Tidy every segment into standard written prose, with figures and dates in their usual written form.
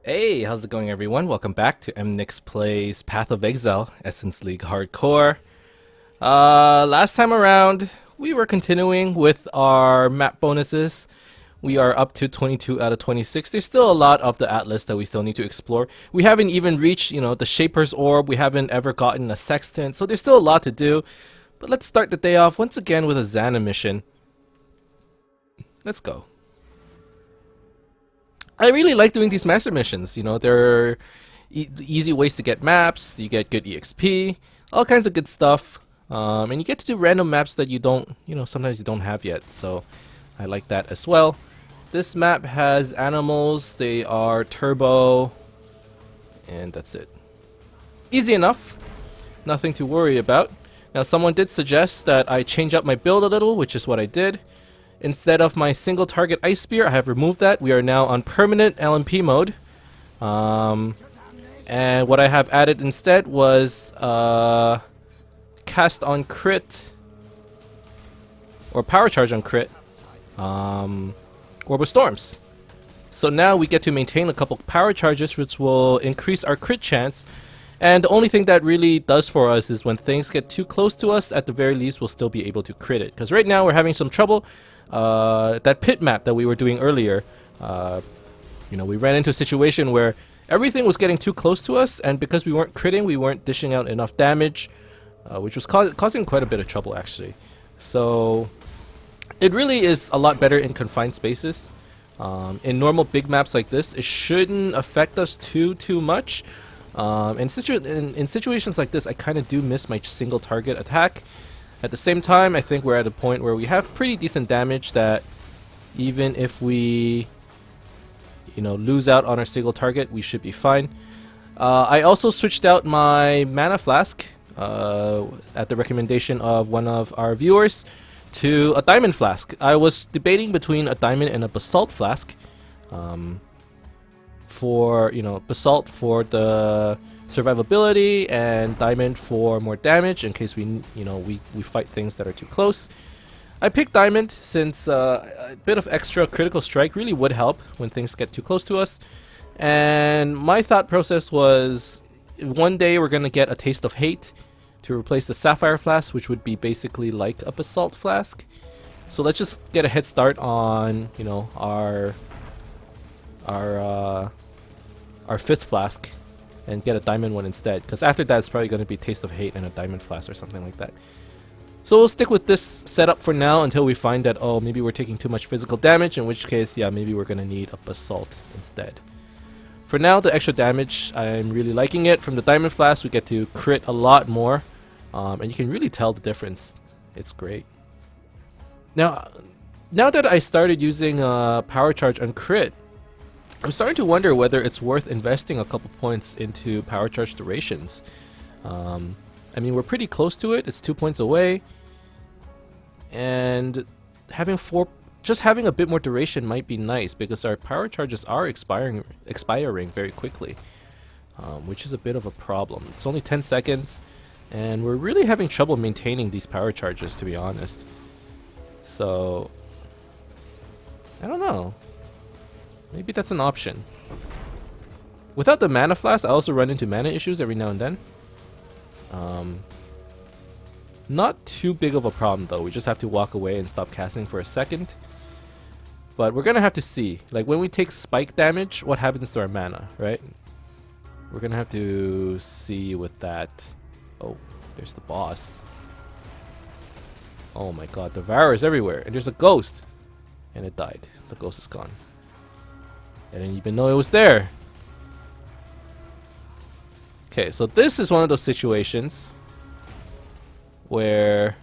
Hey, how's it going everyone? Welcome back to Emnix Plays Path of Exile, Essence League Hardcore. Last time around, we were continuing with our map bonuses. We are up to 22 out of 26. There's still a lot of the Atlas that we still need to explore. We haven't even reached, the Shaper's Orb. We haven't ever gotten a Sextant, so there's still a lot to do. But let's start the day off once again with a Xana mission. Let's go. I really like doing these master missions. They're easy ways to get maps. You get good EXP, all kinds of good stuff, and you get to do random maps that you don't, sometimes you don't have yet. So I like that as well. This map has animals. They are turbo, and that's it. Easy enough. Nothing to worry about. Now, someone did suggest that I change up my build a little, which is what I did. Instead of my single target ice spear, I have removed that. We are now on permanent LMP mode. And what I have added instead was cast on crit, or power charge on crit, Orb of Storms. So now we get to maintain a couple power charges, which will increase our crit chance. And the only thing that really does for us is when things get too close to us, at the very least we'll still be able to crit it. Because right now we're having some trouble. That pit map that we were doing earlier, we ran into a situation where everything was getting too close to us, and because we weren't critting, we weren't dishing out enough damage, which was causing quite a bit of trouble actually. So it really is a lot better in confined spaces. In normal big maps like this, it shouldn't affect us too much. In situations like this, I kind of do miss my single target attack. At the same time, I think we're at a point where we have pretty decent damage that even if we, lose out on our single target, we should be fine. I also switched out my mana flask at the recommendation of one of our viewers to a diamond flask. I was debating between a diamond and a basalt flask. For basalt for the survivability and diamond for more damage in case we fight things that are too close. I picked diamond since a bit of extra critical strike really would help when things get too close to us. And my thought process was, one day we're gonna get a taste of hate to replace the sapphire flask, which would be basically like a basalt flask. So let's just get a head start on our fifth flask and get a diamond one instead, because after that it's probably going to be Taste of Hate and a diamond flask or something like that. So we'll stick with this setup for now until we find that, oh, maybe we're taking too much physical damage, in which case, yeah, maybe we're going to need a basalt instead. For now, the extra damage, I'm really liking it. From the diamond flask, we get to crit a lot more, and you can really tell the difference. It's great. Now that I started using power charge on crit, I'm starting to wonder whether it's worth investing a couple points into power charge durations. I mean, we're pretty close to it. It's 2 points away, and having a bit more duration might be nice because our power charges are expiring very quickly, which is a bit of a problem. It's only 10 seconds, and we're really having trouble maintaining these power charges, to be honest. So I don't know. Maybe that's an option. Without the mana flask, I also run into mana issues every now and then. Not too big of a problem though. We just have to walk away and stop casting for a second. But we're gonna have to see. Like when we take spike damage, what happens to our mana, right? We're gonna have to see with that. Oh, there's the boss. Oh my god, Devourer is everywhere. And there's a ghost. And it died. The ghost is gone. I didn't even know it was there. Okay, so this is one of those situations where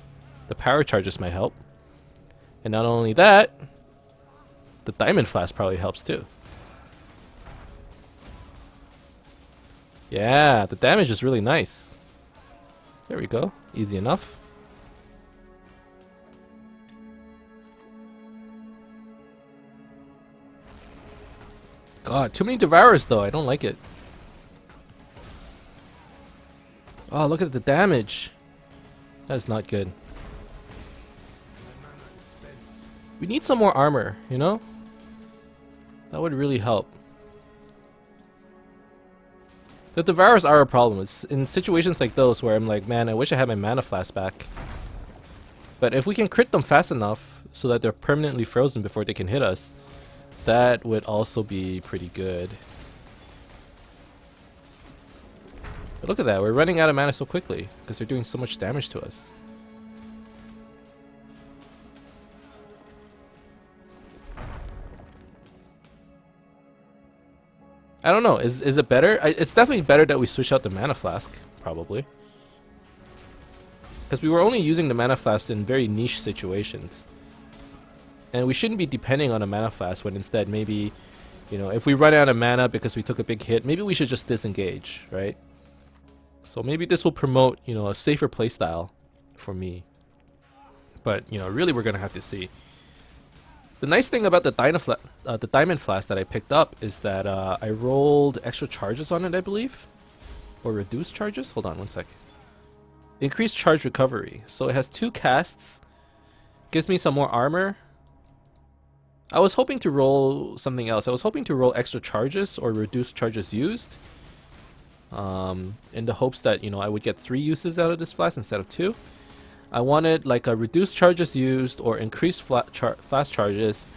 the power charges might help. And not only that, the diamond flask probably helps too. Yeah, the damage is really nice. There we go. Easy enough. God, too many Devourers though. I don't like it. Oh, look at the damage. That's not good. We need some more armor, That would really help. The Devourers are a problem. It's in situations like those where I'm like, man, I wish I had my mana flask back. But if we can crit them fast enough so that they're permanently frozen before they can hit us, that would also be pretty good. But look at that, we're running out of mana so quickly because they're doing so much damage to us. I don't know, is it better? It's definitely better that we switch out the mana flask, probably. Because we were only using the mana flask in very niche situations. And we shouldn't be depending on a mana flask when instead maybe, you know, if we run out of mana because we took a big hit, maybe we should just disengage, right? So maybe this will promote, you know, a safer playstyle for me. But, you know, really we're going to have to see. The nice thing about the Diamond Flask that I picked up is that I rolled extra charges on it, I believe. Or reduced charges? Hold on one sec. Increased charge recovery. So it has 2 casts. Gives me some more armor. I was hoping to roll something else. I was hoping to roll extra charges or reduced charges used. In the hopes that, you know, I would get 3 uses out of this flask instead of 2. I wanted like a reduced charges used or increased flask charges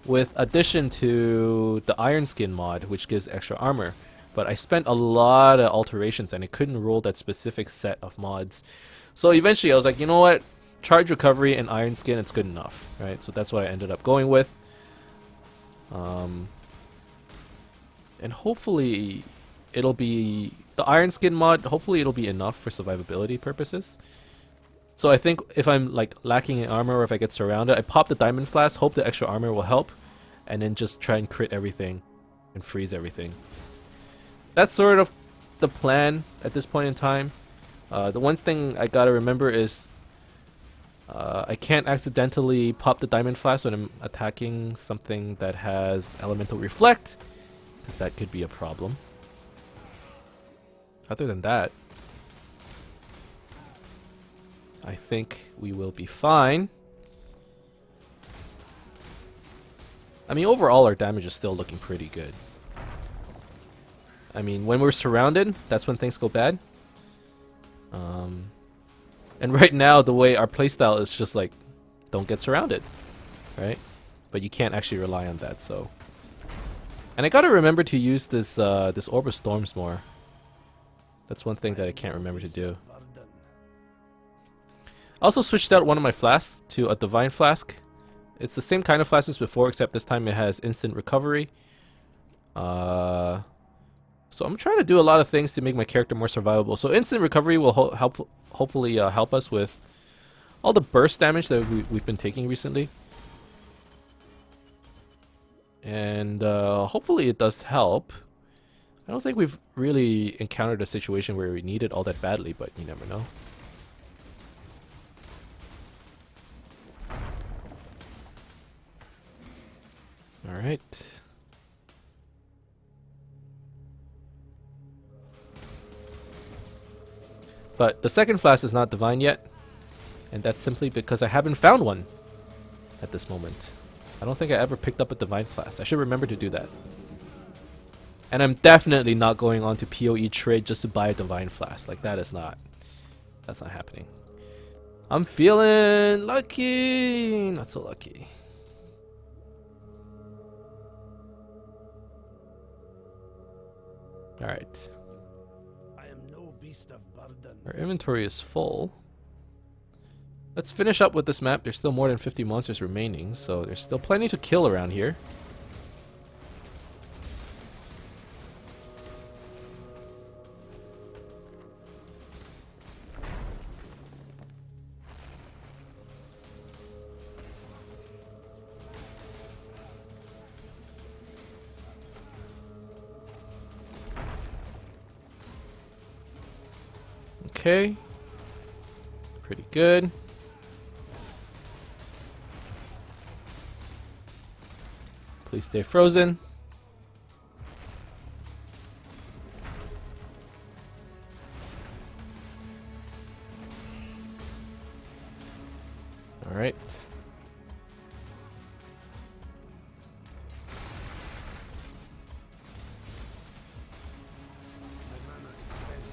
with addition to the Iron Skin mod, which gives extra armor. But I spent a lot of alterations and I couldn't roll that specific set of mods. So eventually I was like, you know what? Charge recovery and Iron Skin, it's good enough, right? So that's what I ended up going with. And hopefully it'll be the Iron Skin mod, hopefully it'll be enough for survivability purposes. So I think if I'm like lacking in armor or if I get surrounded, I pop the Diamond Flask, hope the extra armor will help, and then just try and crit everything and freeze everything. That's sort of the plan at this point in time. The one thing I gotta remember is I can't accidentally pop the Diamond Flask when I'm attacking something that has Elemental Reflect, because that could be a problem. Other than that, I think we will be fine. I mean, overall our damage is still looking pretty good. I mean, when we're surrounded, that's when things go bad. And right now, the way our playstyle is just like, don't get surrounded, right? But you can't actually rely on that, so. And I gotta remember to use this this Orb of Storms more. That's one thing that I can't remember to do. I also switched out one of my flasks to a Divine Flask. It's the same kind of flask as before, except this time it has instant recovery. So I'm trying to do a lot of things to make my character more survivable. So instant recovery will hopefully help us with all the burst damage that we've been taking recently. And hopefully it does help. I don't think we've really encountered a situation where we need it all that badly, but you never know. Alright. But the second flask is not divine yet, and that's simply because I haven't found one at this moment. I don't think I ever picked up a divine flask. I should remember to do that. And I'm definitely not going on to PoE trade just to buy a divine flask. Like that's not happening. I'm feeling lucky, not so lucky. Alright. Our inventory is full. Let's finish up with this map. There's still more than 50 monsters remaining, so there's still plenty to kill around here. Okay. Pretty good. Please stay frozen. All right.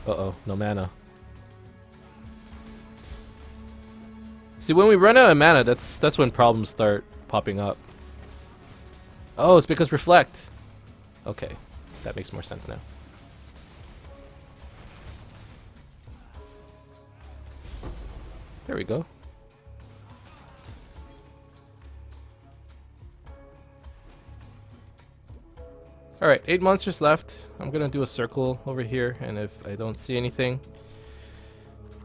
Uh-oh, no mana. See, when we run out of mana, that's when problems start popping up. Oh, it's because reflect. Okay, that makes more sense now. There we go. Alright, 8 monsters left. I'm gonna do a circle over here, and if I don't see anything,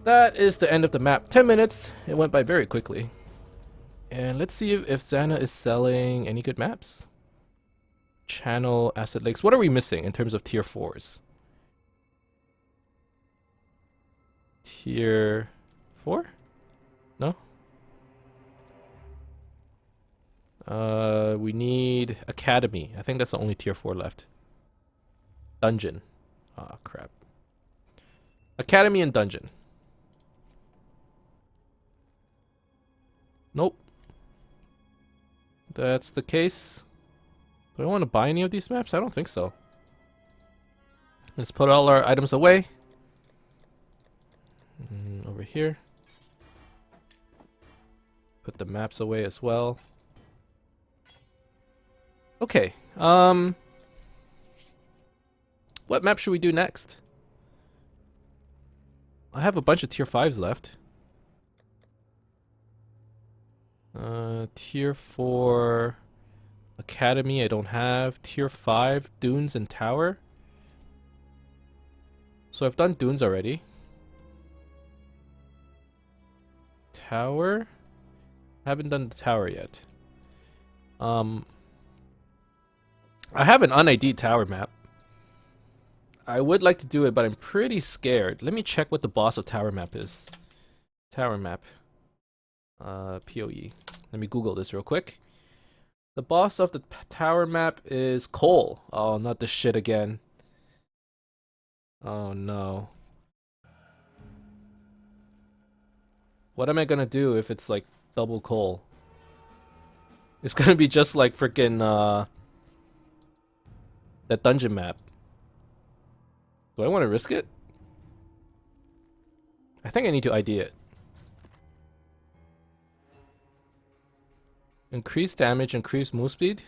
that is the end of the map. 10 minutes. It went by very quickly. And let's see if Xana is selling any good maps. Channel, Acid Lakes. What are we missing in terms of tier 4s? Tier 4? No? We need Academy. I think that's the only tier 4 left. Dungeon. Ah, crap. Academy and Dungeon. Nope. That's the case. Do I want to buy any of these maps? I don't think so. Let's put all our items away. Over here. Put the maps away as well. Okay. What map should we do next? I have a bunch of tier 5s left. Tier 4 Academy I don't have. Tier 5 Dunes and Tower. So I've done Dunes already. Tower? Haven't done the Tower yet. I have an un-ID'd tower map. I would like to do it, but I'm pretty scared. Let me check what the boss of tower map is. Tower map. PoE. Let me Google this real quick. The boss of the tower map is Cole. Oh, not this shit again. Oh no. What am I gonna do if it's like double Cole? It's gonna be just like freaking that dungeon map. Do I want to risk it? I think I need to ID it. Increase damage, increase move speed?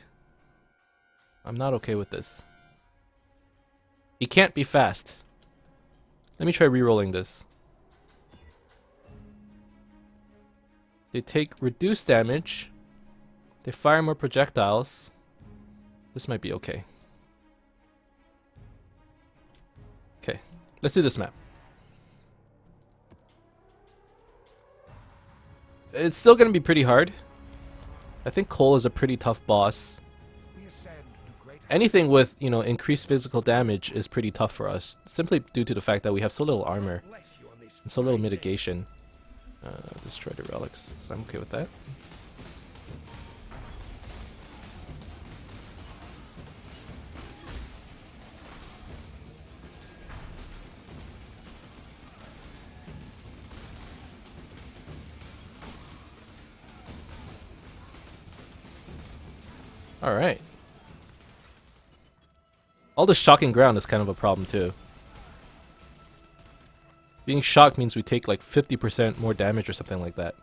I'm not okay with this. He can't be fast. Let me try re-rolling this. They take reduced damage. They fire more projectiles. This might be okay. Okay, let's do this map. It's still gonna be pretty hard. I think Cole is a pretty tough boss. Anything with, you know, increased physical damage is pretty tough for us, simply due to the fact that we have so little armor and so little mitigation. Destroy the relics. I'm okay with that. Alright. All the shocking ground is kind of a problem too. Being shocked means we take like 50% more damage or something like that.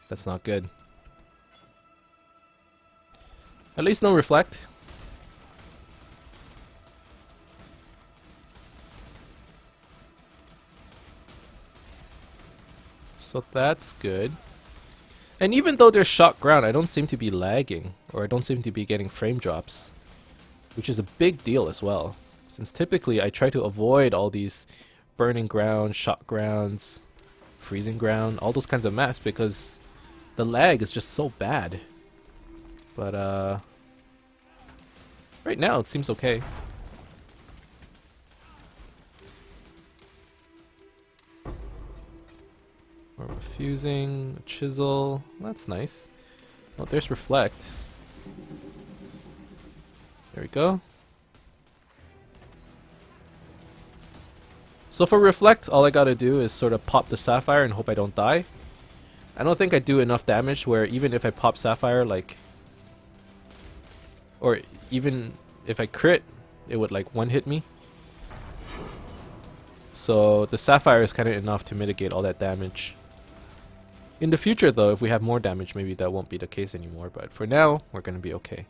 That's not good. At least no reflect. So that's good. And even though there's shock ground, I don't seem to be lagging, or I don't seem to be getting frame drops, which is a big deal as well, since typically I try to avoid all these burning ground, shock grounds, freezing ground, all those kinds of maps because the lag is just so bad. But right now it seems okay. More fusing, chisel, that's nice. Oh, there's reflect. There we go. So for reflect, all I gotta do is sort of pop the sapphire and hope I don't die. I don't think I do enough damage where even if I pop sapphire, like, or even if I crit, it would like one hit me. So the Sapphire is kind of enough to mitigate all that damage. In the future though, if we have more damage, maybe that won't be the case anymore, but for now, we're gonna be okay.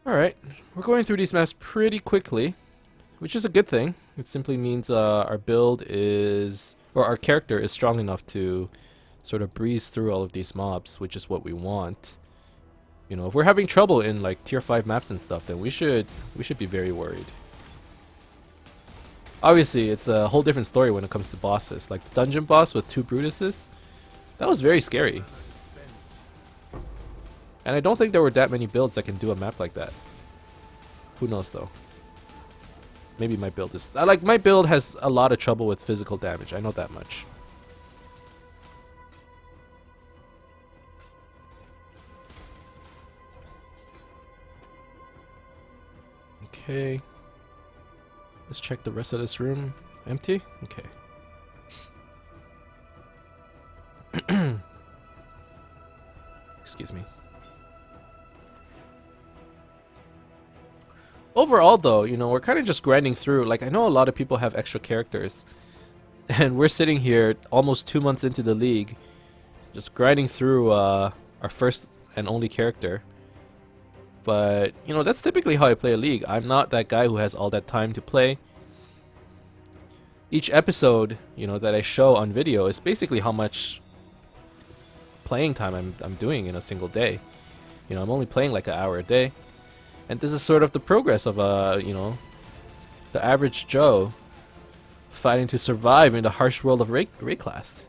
Alright, we're going through these maps pretty quickly, which is a good thing. It simply means our build is, or our character is strong enough to sort of breeze through all of these mobs, which is what we want. You know, if we're having trouble in like tier 5 maps and stuff, then we should be very worried. Obviously, it's a whole different story when it comes to bosses. Like the dungeon boss with 2 Brutuses, that was very scary. And I don't think there were that many builds that can do a map like that. Who knows though? Maybe my build is... my build has a lot of trouble with physical damage. I know that much. Okay. Let's check the rest of this room. Empty? Okay. Excuse me. Overall though, you know, we're kind of just grinding through. Like, I know a lot of people have extra characters, and we're sitting here almost 2 months into the league, just grinding through our first and only character. But, you know, that's typically how I play a league. I'm not that guy who has all that time to play. Each episode, you know, that I show on video is basically how much playing time I'm doing in a single day. You know, I'm only playing like an hour a day. And this is sort of the progress of, you know, the average Joe fighting to survive in the harsh world of Rayclast.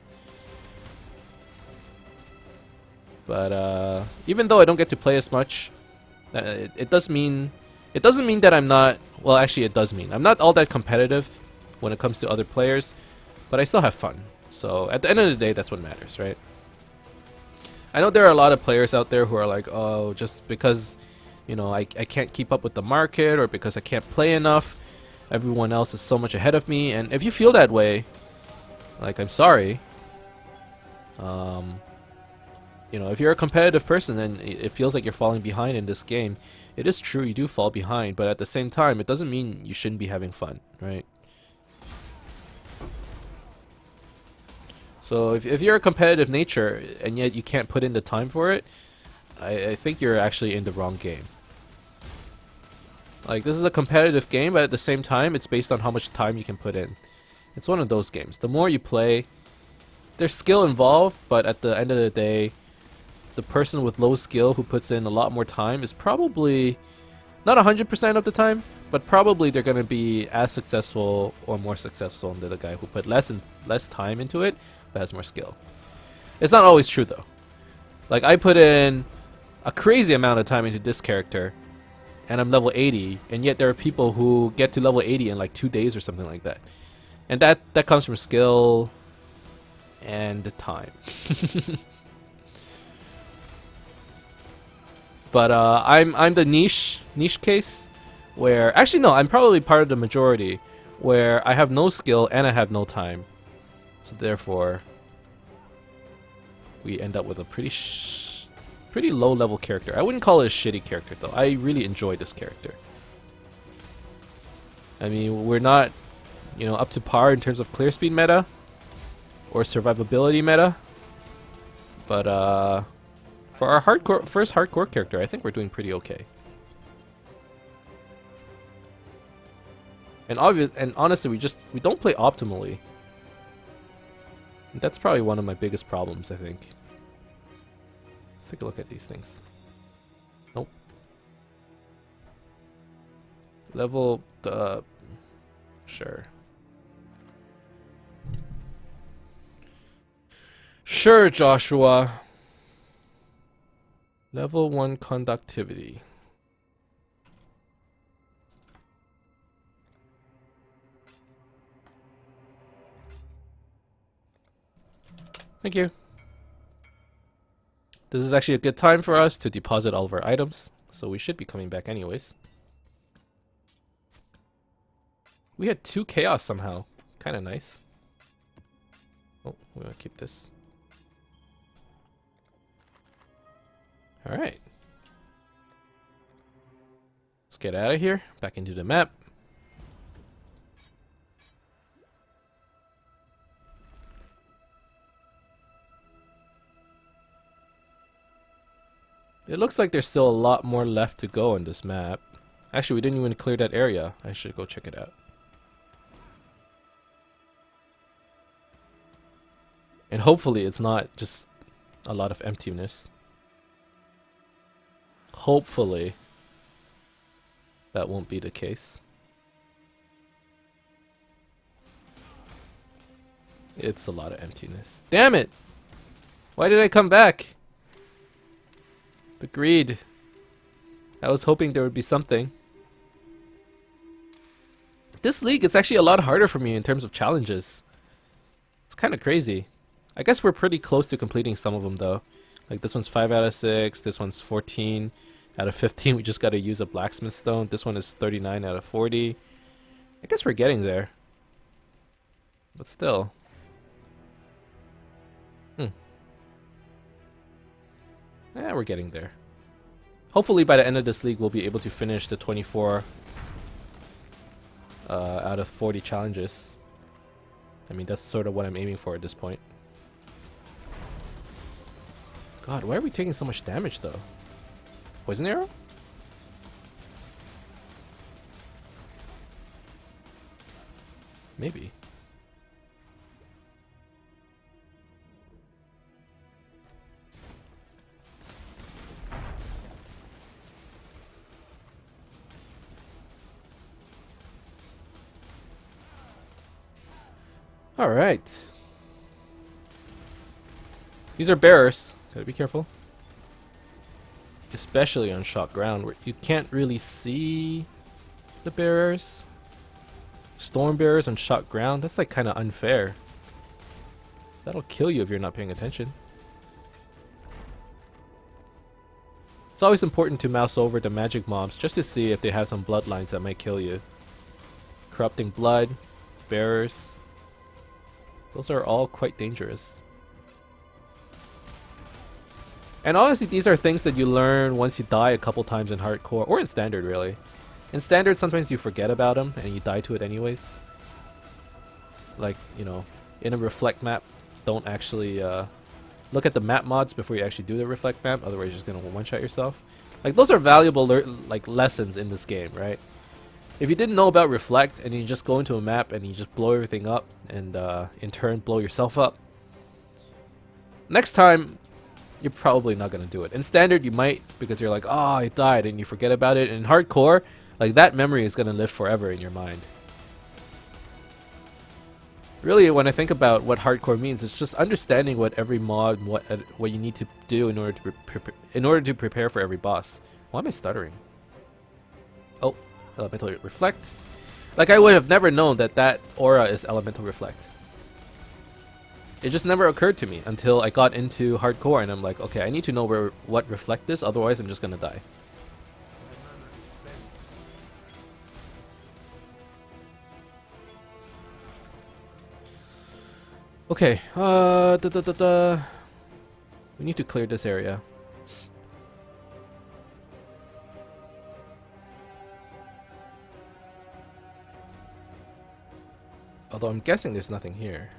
But even though I don't get to play as much, it doesn't mean that I'm not. Well, actually, it does mean I'm not all that competitive when it comes to other players, but I still have fun. So at the end of the day, that's what matters, right? I know there are a lot of players out there who are like, oh, just because, you know, I can't keep up with the market, or because I can't play enough, everyone else is so much ahead of me. And if you feel that way, like, I'm sorry. You know, if you're a competitive person and it feels like you're falling behind in this game, it is true, you do fall behind, but at the same time, it doesn't mean you shouldn't be having fun, right? So if you're a competitive nature and yet you can't put in the time for it, I think you're actually in the wrong game. Like, this is a competitive game, but at the same time, it's based on how much time you can put in. It's one of those games. The more you play, there's skill involved, but at the end of the day, the person with low skill who puts in a lot more time is probably not 100% of the time, but probably they're going to be as successful or more successful than the guy who put less time into it but has more skill. It's not always true though. Like, I put in a crazy amount of time into this character and I'm level 80, and yet there are people who get to level 80 in like 2 days or something like that. And that comes from skill and time. But I'm the niche case where, actually no, I'm probably part of the majority where I have no skill and I have no time. So therefore, we end up with a pretty low level character. I wouldn't call it a shitty character though. I really enjoy this character. I mean, we're not, you know, up to par in terms of clear speed meta or survivability meta, but for our first hardcore character, I think we're doing pretty okay. And honestly, we don't play optimally. And that's probably one of my biggest problems, I think. Let's take a look at these things. Nope. Level, sure. Sure, Joshua. Level 1 conductivity. Thank you. This is actually a good time for us to deposit all of our items, so we should be coming back anyways. We had 2 chaos somehow. Kind of nice. Oh, we're gonna keep this. Alright. Let's get out of here. Back into the map. It looks like there's still a lot more left to go on this map. Actually, we didn't even clear that area. I should go check it out. And hopefully it's not just a lot of emptiness. Hopefully that won't be the case. It's a lot of emptiness. Damn it! Why did I come back? The greed. I was hoping there would be something. This league, it's actually a lot harder for me in terms of challenges. It's kind of crazy. I guess we're pretty close to completing some of them though. Like this one's 5 out of 6, this one's 14 out of 15. We just gotta use a blacksmith stone. This one is 39 out of 40. I guess we're getting there. But still. Yeah, we're getting there. Hopefully by the end of this league we'll be able to finish the 24 out of 40 challenges. I mean, that's sort of what I'm aiming for at this point. God, why are we taking so much damage though? Poison arrow? Maybe. Alright. These are bearers. Gotta be careful. Especially on shot ground where you can't really see the bearers. Storm bearers on shot ground, that's like kinda unfair. That'll kill you if you're not paying attention. It's always important to mouse over the magic mobs just to see if they have some bloodlines that might kill you. Corrupting blood, bearers. Those are all quite dangerous. And honestly, these are things that you learn once you die a couple times in hardcore, or in standard really. In standard, sometimes you forget about them and you die to it anyways. Like, you know, in a reflect map, don't actually look at the map mods before you actually do the reflect map, otherwise you're just gonna one-shot yourself. Like, those are valuable like lessons in this game, right? If you didn't know about reflect and you just go into a map and you just blow everything up and in turn blow yourself up, next time you're probably not gonna do it. In standard you might, because you're like, oh, I died, and you forget about it. In hardcore, like, that memory is gonna live forever in your mind. Really, when I think about what hardcore means, it's just understanding what every mod, what you need to do in order to prepare for every boss. Why am I stuttering? Oh, elemental reflect. Like, I would have never known that that aura is elemental reflect. It just never occurred to me until I got into hardcore, and I'm like, okay, I need to know what reflect is, otherwise I'm just gonna die. Okay, we need to clear this area. Although I'm guessing there's nothing here.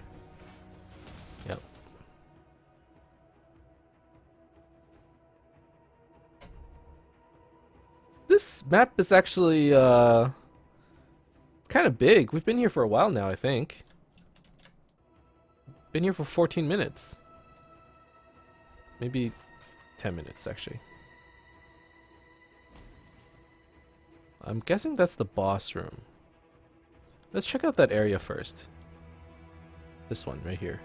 Yep. This map is actually kind of big. We've been here for a while now, I think. Been here for 14 minutes. Maybe 10 minutes, actually. I'm guessing that's the boss room. Let's check out that area first. This one right here.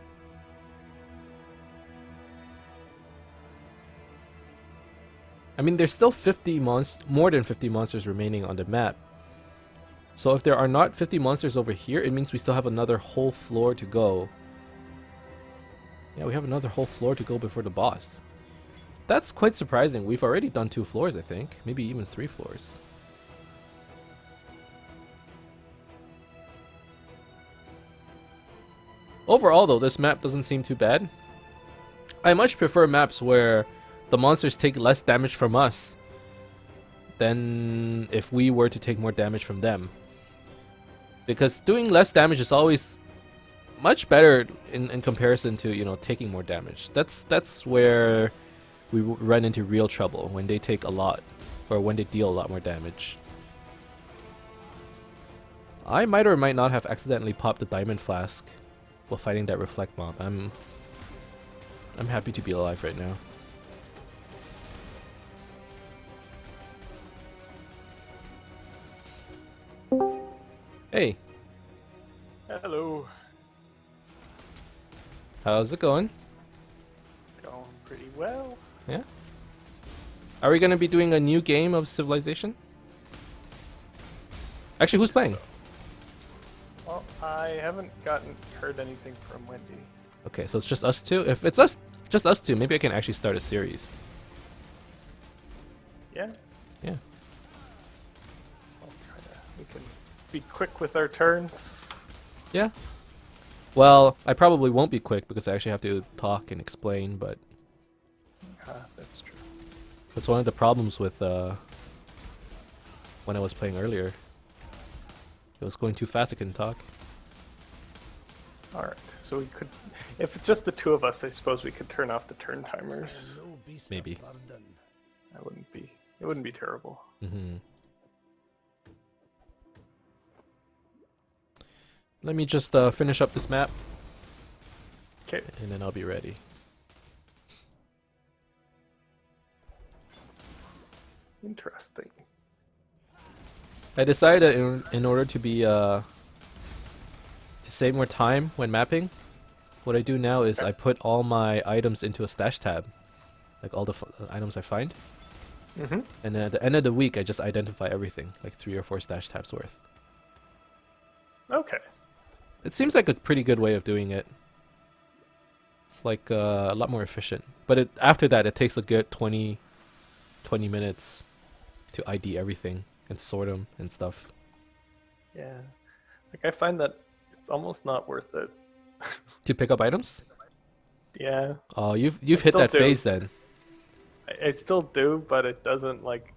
I mean, there's still more than 50 monsters remaining on the map. So if there are not 50 monsters over here, it means we still have another whole floor to go. Yeah, we have another whole floor to go before the boss. That's quite surprising. We've already done 2 floors, I think. Maybe even 3 floors. Overall, though, this map doesn't seem too bad. I much prefer maps where the monsters take less damage from us. than if we were to take more damage from them. Because doing less damage is always much better in comparison to, you know, taking more damage. That's where we run into real trouble, when they take a lot, or when they deal a lot more damage. I might or might not have accidentally popped the diamond flask while fighting that reflect mob. I'm happy to be alive right now. Hey. Hello. How's it going? Going pretty well. Yeah? Are we gonna be doing a new game of Civilization? Actually, who's playing? Well, I haven't heard anything from Wendy. Okay, so it's just us two? If it's just us two, maybe I can actually start a series. Yeah? Yeah. We can be quick with our turns. Yeah. Well, I probably won't be quick because I actually have to talk and explain, but That's true. that's one of the problems with when I was playing earlier. It was going too fast, I couldn't talk. Alright, so we could... If it's just the two of us, I suppose we could turn off the turn timers. Maybe. That wouldn't be... It wouldn't be terrible. Mm-hmm. Let me just finish up this map. Okay. And then I'll be ready. Interesting. I decided in order to be to save more time when mapping, what I do now is I put all my items into a stash tab, like all the items I find. Mm-hmm. And then at the end of the week, I just identify everything, like 3 or 4 stash tabs worth. Okay. It seems like a pretty good way of doing it. It's like a lot more efficient. But after that, it takes a good 20 minutes to ID everything and sort them and stuff. Yeah. Like, I find that it's almost not worth it. To pick up items? Yeah. Oh, you've hit still that do. phase then. I still do, but it doesn't, like...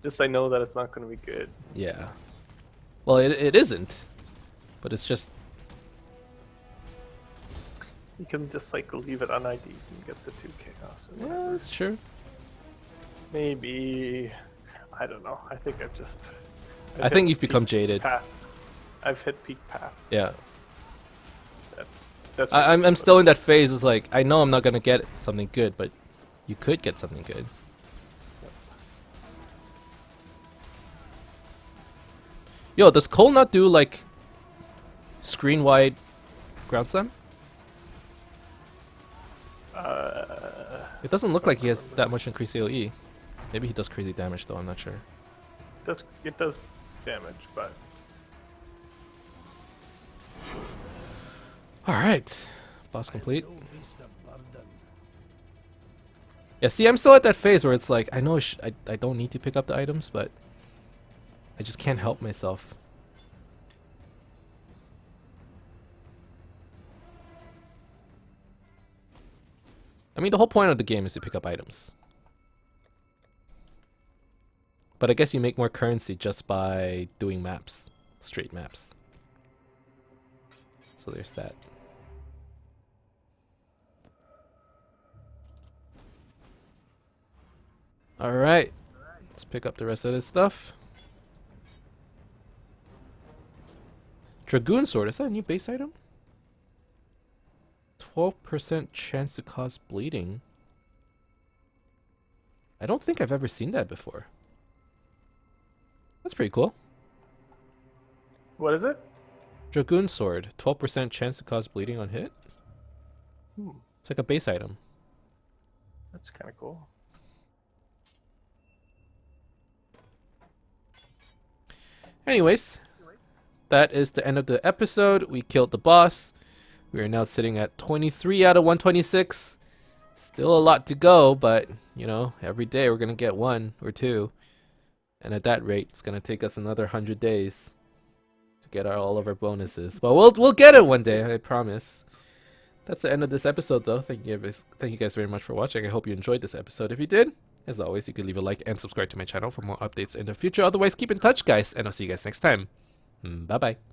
Just I know that it's not going to be good. Yeah. Well, it isn't. But it's just... You can just, like, leave it un ID'd and get the 2 chaos. Or Yeah, whatever. that's true. Maybe... I don't know. I think I've just... I think you've become jaded. Path. I've hit peak path. Yeah. That's I'm still in that phase. It's like, I know I'm not gonna get something good, but you could get something good. Yo, does Cole not do, like, screen-wide ground slam? It doesn't look like he has that much increased AoE. Maybe he does crazy damage though, I'm not sure. It does damage, but... Alright. Boss complete. Yeah, see, I'm still at that phase where it's like, I know I don't need to pick up the items, but I just can't help myself. I mean, the whole point of the game is to pick up items. But I guess you make more currency just by doing maps. Straight maps. So there's that. Alright. Let's pick up the rest of this stuff. Dragoon Sword, is that a new base item? 12% chance to cause bleeding. I don't think I've ever seen that before. That's pretty cool. What is it? Dragoon Sword, 12% chance to cause bleeding on hit. It's like a base item. That's kind of cool. Anyways, that is the end of the episode. We killed the boss. We are now sitting at 23 out of 126. Still a lot to go, but, you know, every day we're going to get 1 or 2. And at that rate, it's going to take us another 100 days to get all of our bonuses. But we'll get it one day, I promise. That's the end of this episode, though. Thank you guys very much for watching. I hope you enjoyed this episode. If you did, As always, you can leave a like and subscribe to my channel for more updates in the future. Otherwise, keep in touch, guys, and I'll see you guys next time. Bye bye.